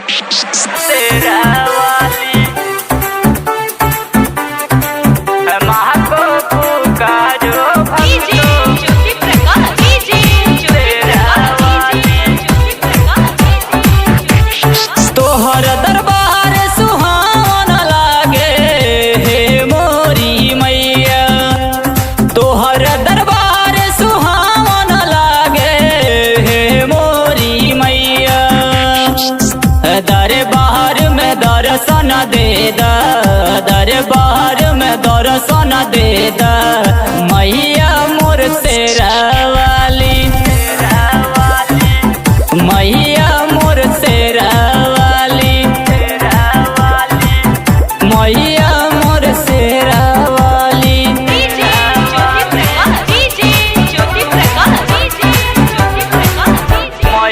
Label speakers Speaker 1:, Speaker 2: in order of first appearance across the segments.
Speaker 1: तेरा वाली माँ को पुकारो तोहर दरबार सुहावन लागे हे मोरी मैया। तोहर दरबार सुहावन लागे हे मोरी मैया। दरबार में दर्शन दे दा, दरबार में दर्शन दे दा मैया मोर तेरा वाली। मैया मोर तेरा वाली, मैया मोर तेरा वाली। मैया मोर तेरा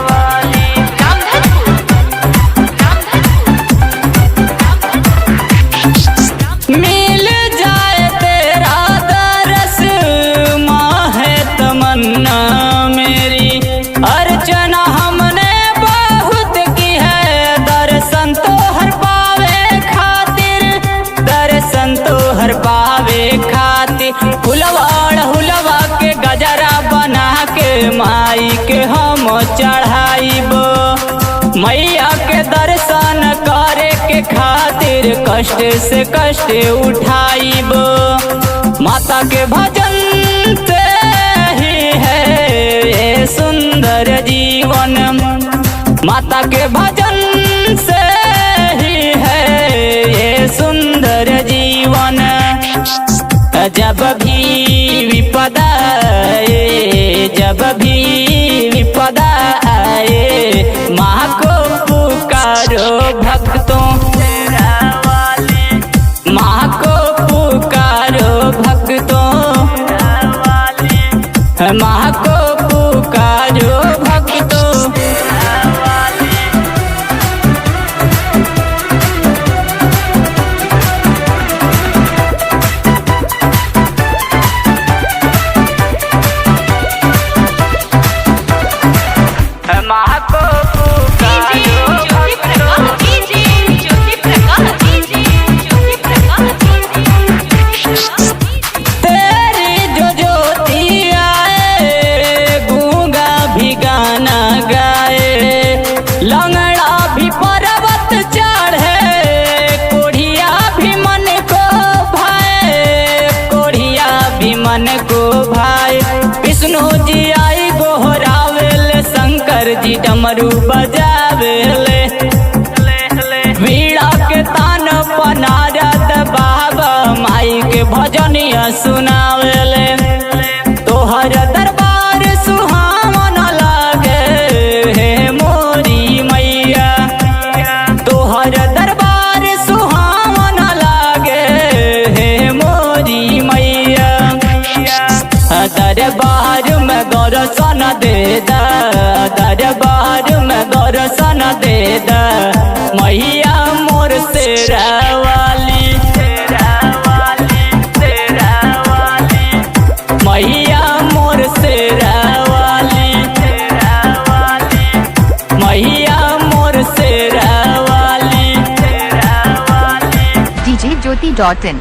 Speaker 1: वाली। मिल जाए तेरा दरस माँ है तमन्ना मेरी। अर्चना हमने बहुत की है दर्शन तो हर पावे खातिर, दर्शन तो हर पावे खातिर। हुलवाड़ हुलवा के गजरा बना के माई के हम चढ़ाइब। मैया के दर्शन करे के खातिर कष्ट से कष्ट उठाइब। माता के भजन से ही है ये सुंदर जीवन। माता के भजन से ही है ये सुंदर जीवन। जब भी विपदा आए, जब भी विपदा आए माँ को पुकारो भक्तों। माँ को पुकारो भक्तों, माँ को पुकारो भक्तों। माँ को पुकारो भक्तों। तेरी जो ज्योति आए गूंगा भी गाना गाए। लंगड़ा भी पर्वत चढ़े, कोढ़िया भी मन को भाए, कोढ़िया भी मन को भाए। विष्णु जी आई गोहरावेल, शंकर जी डमरू बजावेले। वीणा के तान पनारद बाबा माई के भजनिया सुनावेले। तोहर दरबार सुहावन लागे हे मोरी मैया। तोहर दरबार सुहावन लागे हे मोरी मैया। दरबार में दर्शन दे दा, दरबार में दर्शन दे दा मैया मोर तेरा वाली। मैया मोर तेरा वाली, मैया मोर तेरा वाली।
Speaker 2: djjyoti.in